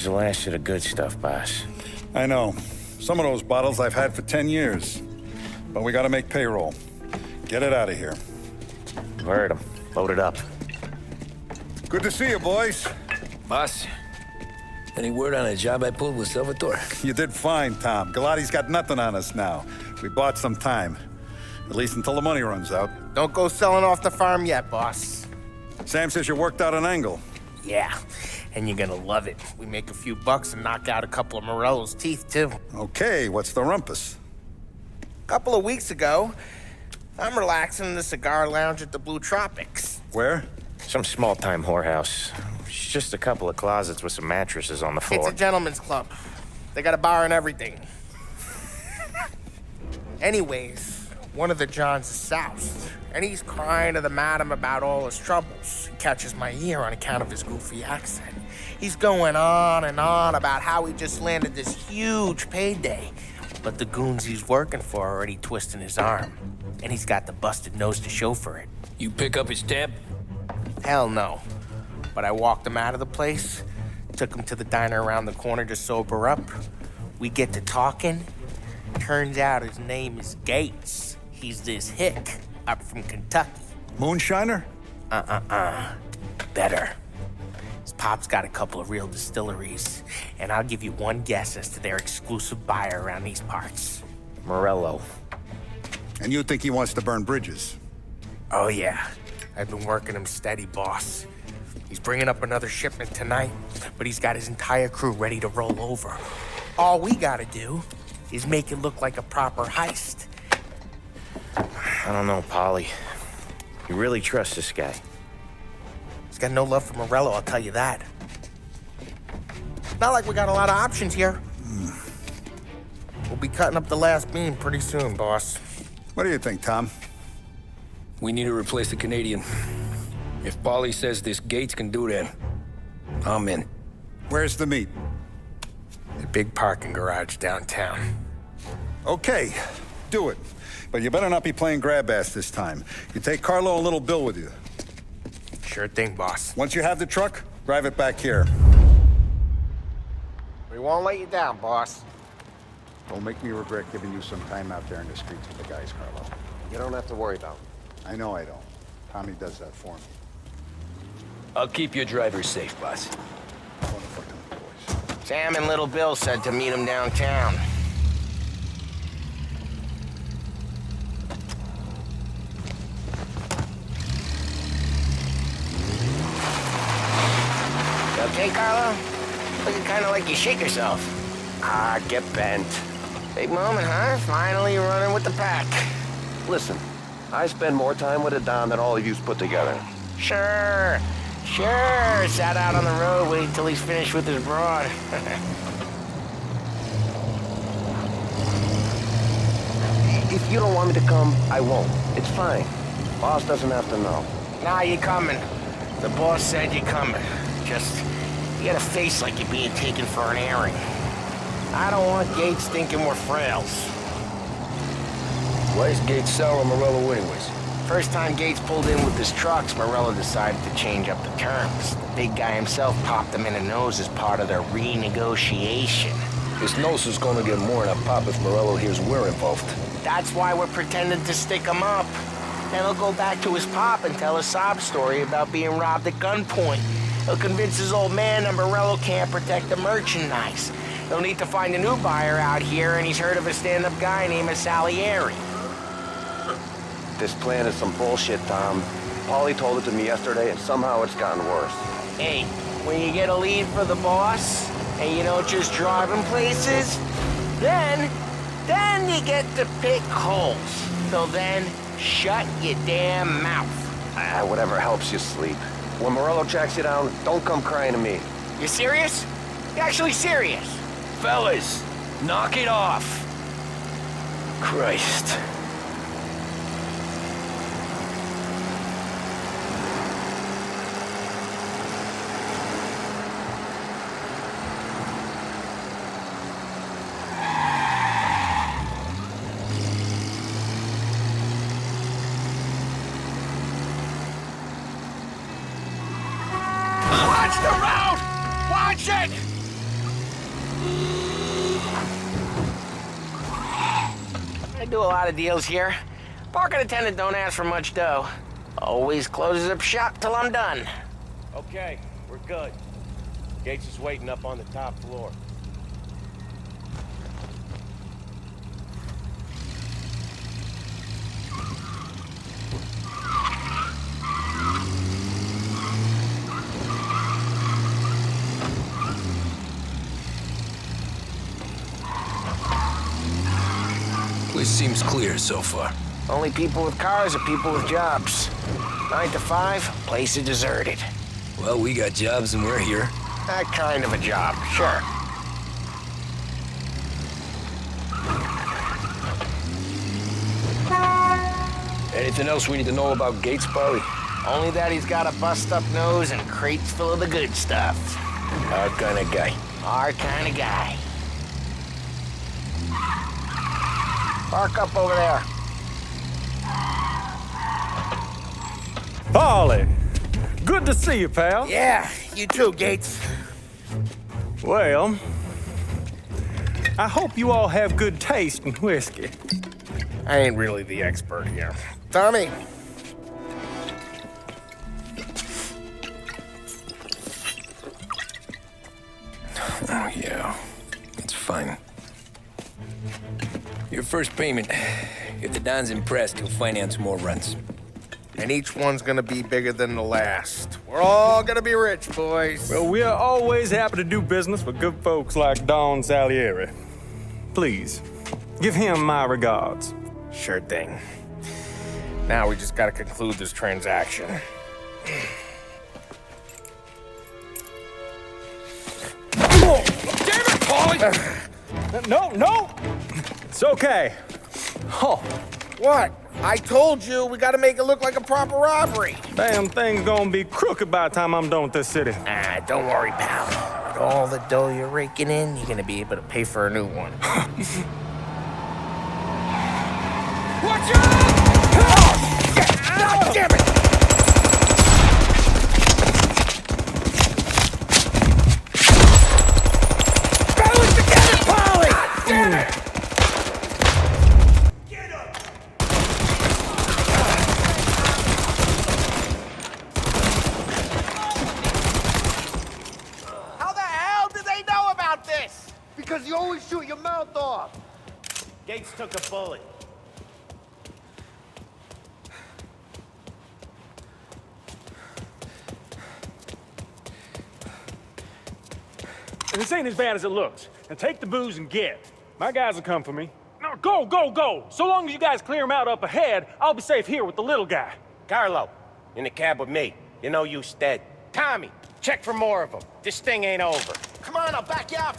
the last of the good stuff, boss. I know. Some of those bottles I've had for 10 years. But we gotta make payroll. Get it out of here. Heard him. Load it up. Good to see you, boys. Boss, any word on a job I pulled with Salvatore? You did fine, Tom. Galati's got nothing on us now. We bought some time. At least until the money runs out. Don't go selling off the farm yet, boss. Sam says you worked out an angle. Yeah, and you're gonna love it. We make a few bucks and knock out a couple of Morello's teeth, too. Okay, what's the rumpus? A couple of weeks ago, I'm relaxing in the cigar lounge at the Blue Tropics. Where? Some small-time whorehouse. It's just a couple of closets with some mattresses on the floor. It's a gentleman's club. They got a bar and everything. Anyways, one of the Johns is soused, and he's crying to the madam about all his troubles. He catches my ear on account of his goofy accent. He's going on and on about how he just landed this huge payday, but the goons he's working for are already twisting his arm, and he's got the busted nose to show for it. You pick up his tab? Hell no. But I walked him out of the place, took him to the diner around the corner to sober up. We get to talking. Turns out his name is Gates. He's this hick up from Kentucky. Moonshiner? Better. His pop's got a couple of real distilleries, and I'll give you one guess as to their exclusive buyer around these parts. Morello. And you think he wants to burn bridges? Oh yeah, I've been working him steady, boss. He's bringing up another shipment tonight, but he's got his entire crew ready to roll over. All we gotta do is make it look like a proper heist. I don't know, Polly. You really trust this guy? He's got no love for Morello, I'll tell you that. Not like we got a lot of options here. We'll be cutting up the last beam pretty soon, boss. What do you think, Tom? We need to replace the Canadian. If Polly says this Gates can do that, I'm in. Where's the meet? The big parking garage downtown. Okay, do it. But you better not be playing grab ass this time. You take Carlo and Little Bill with you. Sure thing, boss. Once you have the truck, drive it back here. We won't let you down, boss. Don't make me regret giving you some time out there in the streets with the guys, Carlo. You don't have to worry about it. I know I don't. Tommy does that for me. I'll keep your driver safe, boss. Boys. Sam and Little Bill said to meet him downtown. You okay, Carlo? Looking kind of like you shake yourself. Ah, get bent. Big moment, huh? Finally running with the pack. Listen, I spend more time with a Don than all of yous put together. Sure. Sat out on the road, waiting till he's finished with his broad. If you don't want me to come, I won't. It's fine. Boss doesn't have to know. Nah, you coming. The boss said you coming. Just, you got a face like you're being taken for an airing. I don't want Gates thinking we're frails. Why is Gates sour on Morello anyways? First time Gates pulled in with his trucks, Morello decided to change up the terms. The big guy himself popped him in the nose as part of their renegotiation. His nose is gonna get more than a pop if Morello hears we're involved. That's why we're pretending to stick him up. Then he'll go back to his pop and tell a sob story about being robbed at gunpoint. He'll convince his old man that Morello can't protect the merchandise. He'll need to find a new buyer out here, and he's heard of a stand-up guy named Salieri. This plan is some bullshit, Tom. Paulie told it to me yesterday, and somehow it's gotten worse. Hey, when you get a lead for the boss, and you don't just drive him places, then you get to pick holes. So then, shut your damn mouth. Whatever helps you sleep. When Morello tracks you down, don't come crying to me. You serious? You actually serious? Fellas, knock it off. Christ. Watch the road! Watch it! do a lot of deals here. Parking attendant don't ask for much dough. Always closes up shop till I'm done. Okay, we're good. Gates is waiting up on the top floor. Place seems clear so far. Only people with cars are people with jobs. 9 to 5, place is deserted. Well, we got jobs and we're here. That kind of a job, sure. Anything else we need to know about Gates, Polly? Only that he's got a bust-up nose and crates full of the good stuff. Our kind of guy. Our kind of guy. Park up over there. Polly, good to see you, pal. Yeah, you too, Gates. Well, I hope you all have good taste in whiskey. I ain't really the expert here. Tommy. Oh, yeah. It's fine. Your first payment. If the Don's impressed, he'll finance more runs. And each one's gonna be bigger than the last. We're all gonna be rich, boys. Well, we are always happy to do business with good folks like Don Salieri. Please, give him my regards. Sure thing. Now we just gotta conclude this transaction. Damn it, Polly! No! It's okay. Oh, What? I told you, we gotta make it look like a proper robbery. damn thing's gonna be crooked by the time I'm done with this city. Ah, don't worry, pal. With all the dough you're raking in, you're gonna be able to pay for a new one. Watch out! God damn it! Balance together, Polly! Damn it! How the hell did they know about this? Because you always shoot your mouth off. Gates took a bullet. This ain't as bad as it looks. Now take the booze and get. My guys will come for me. Now go! So long as you guys clear him out up ahead, I'll be safe here with the little guy. Carlo, in the cab with me. You know you stead. Tommy, check for more of them. This thing ain't over. Come on, I'll back you up.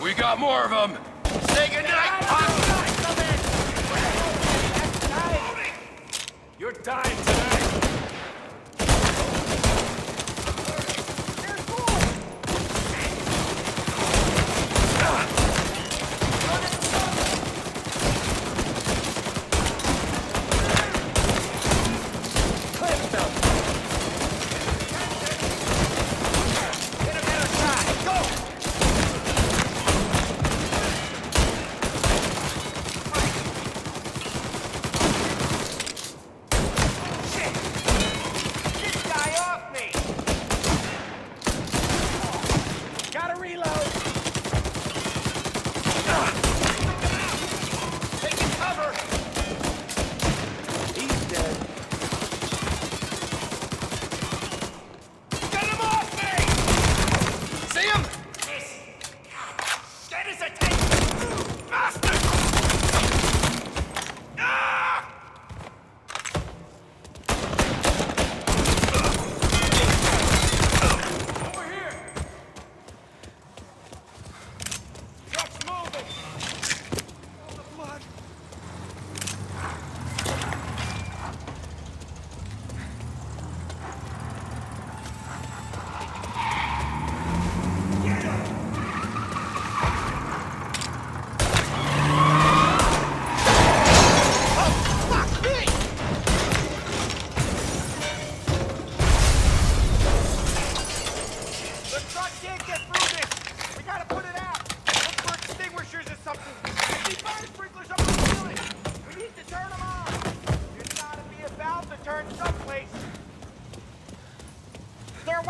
We got more of them. Say goodnight, Pop! You're dying tonight.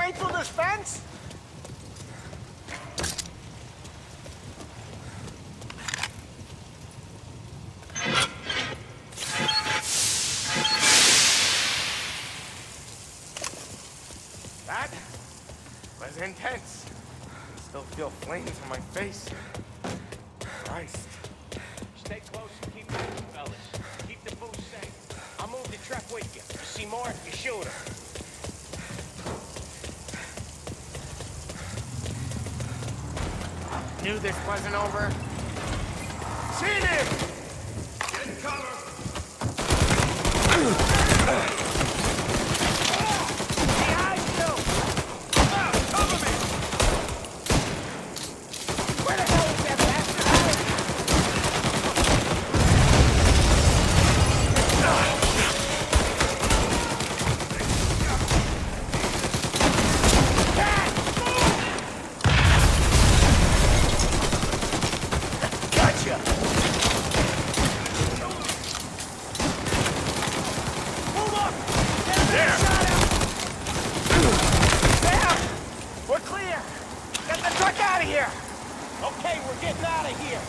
way through this fence? That was intense. I still feel flames on my face. Christ. Stay close and keep moving, fellas. Keep the booze safe. I'll move the truck with you. You see more, you shoot him. Knew this wasn't over. Seen him! Get cover! Behind you! Cover me! Where the hell is that bastard? Gotcha! Move up! There! Sam! We're clear! Get the truck out of here! Okay, we're getting out of here.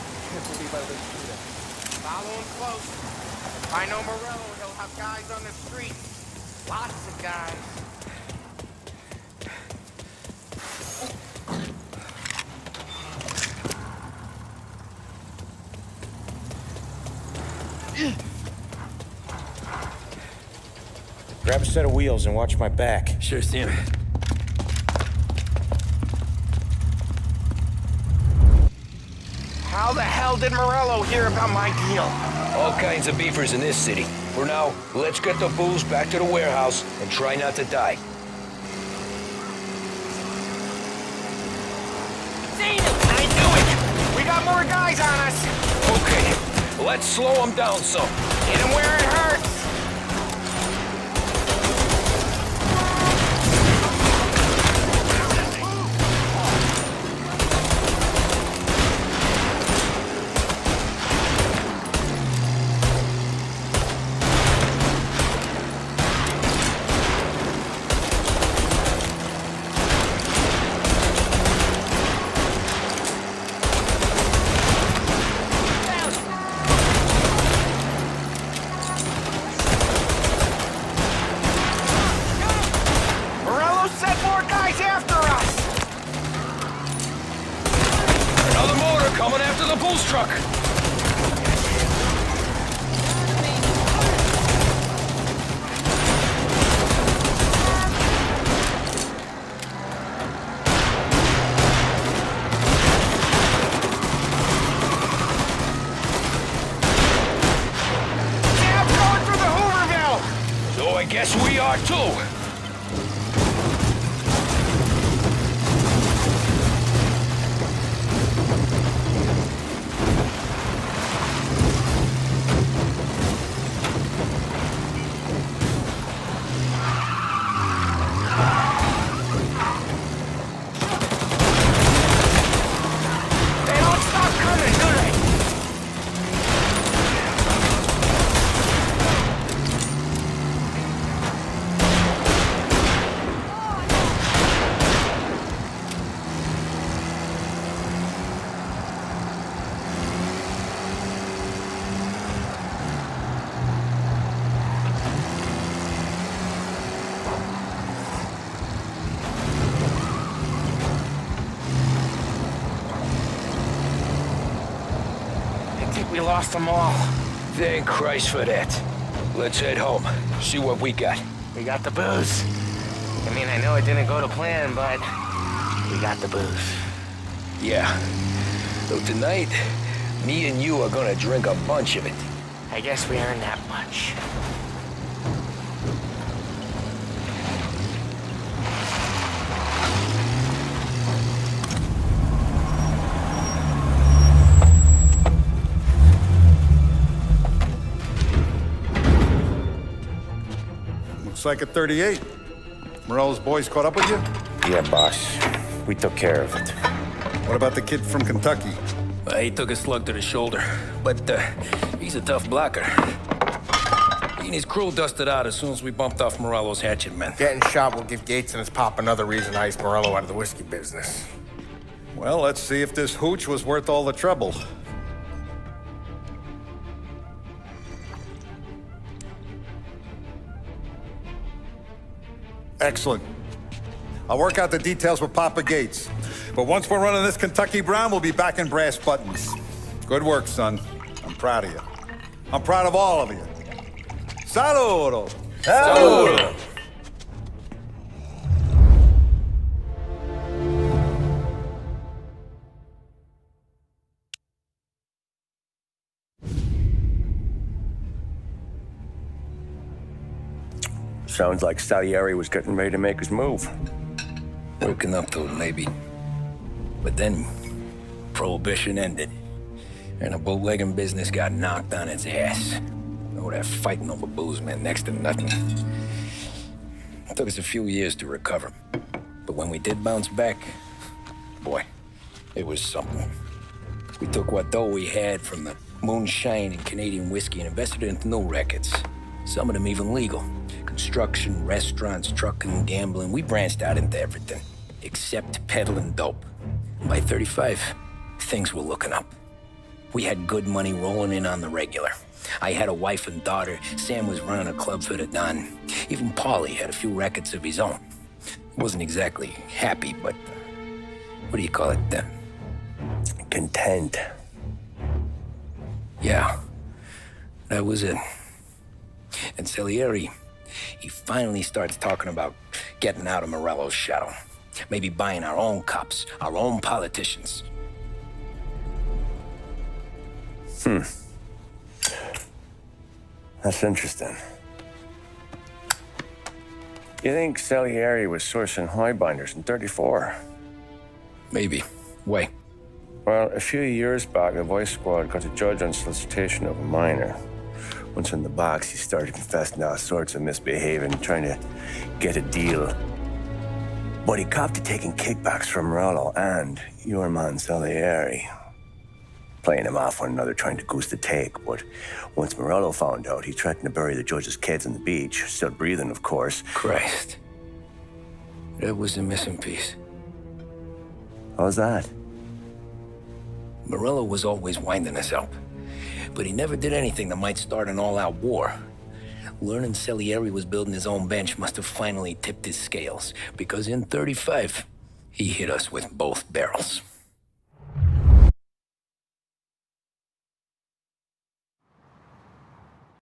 Follow him close. If I know Morello, he'll have guys on the street. Lots of guys. Grab a set of wheels and watch my back. Sure, Sam. How the hell did Morello hear about my deal? All kinds of beefers in this city. For now, let's get the booze back to the warehouse and try not to die. Seen it! I knew it! We got more guys on us! Okay, let's slow them down some. Hit him where it hurts! Morello sent more guys after us! Another motor coming after the booze truck. Sam's going through the Hooverville! So I guess we are too. They don't stop coming, do they? I think we lost them all. Thank Christ for that. Let's head home. See what we got. We got the booze. I mean, I know it didn't go to plan, but we got the booze. Yeah. So tonight, me and you are gonna drink a bunch of it. I guess we earned that much. Looks like a 38. Morello's boys caught up with you? Yeah, boss. We took care of it. What about the kid from Kentucky? He took a slug to the shoulder, but he's a tough blocker. and his crew dusted out as soon as we bumped off Morello's hatchet men. Getting shot will give Gates and his pop another reason to ice Morello out of the whiskey business. Well, let's see if this hooch was worth all the trouble. Excellent. I'll work out the details with Papa Gates. But once we're running this Kentucky Brown, we'll be back in brass buttons. Good work, son. I'm proud of you. I'm proud of all of you. Saludo! Saludo! Sounds like Salieri was getting ready to make his move. Working up to it, maybe. But then, Prohibition ended, and the bootlegging business got knocked on its ass. Oh, that fighting over booze meant next to nothing. It took us a few years to recover. But when we did bounce back, boy, it was something. We took what dough we had from the moonshine and Canadian whiskey and invested it into new rackets. Some of them even legal. Construction, restaurants, trucking, gambling. We branched out into everything, except peddling dope. By 35, things were looking up. We had good money rolling in on the regular. I had a wife and daughter. Sam was running a club for the Don. Even Paulie had a few rackets of his own. Wasn't exactly happy, but what do you call it? Content. Yeah, that was it. And Salieri, he finally starts talking about getting out of Morello's shadow. Maybe buying our own cops, our own politicians. That's interesting. You think Salieri was sourcing highbinders in 34? Maybe. Why? Well, a few years back, the Vice Squad got a judge on solicitation of a minor. Once in the box, he started confessing all sorts of misbehaving, trying to get a deal. But he copped to taking kickbacks from Morello and your man Salieri. Playing him off one another, trying to goose the take. But once Morello found out, he threatened to bury the judge's kids on the beach. Still breathing, of course. Christ. That was the missing piece. How's that? Morello was always winding us up. But he never did anything that might start an all-out war. Learning Salieri was building his own bench must have finally tipped his scales. Because in 35, he hit us with both barrels.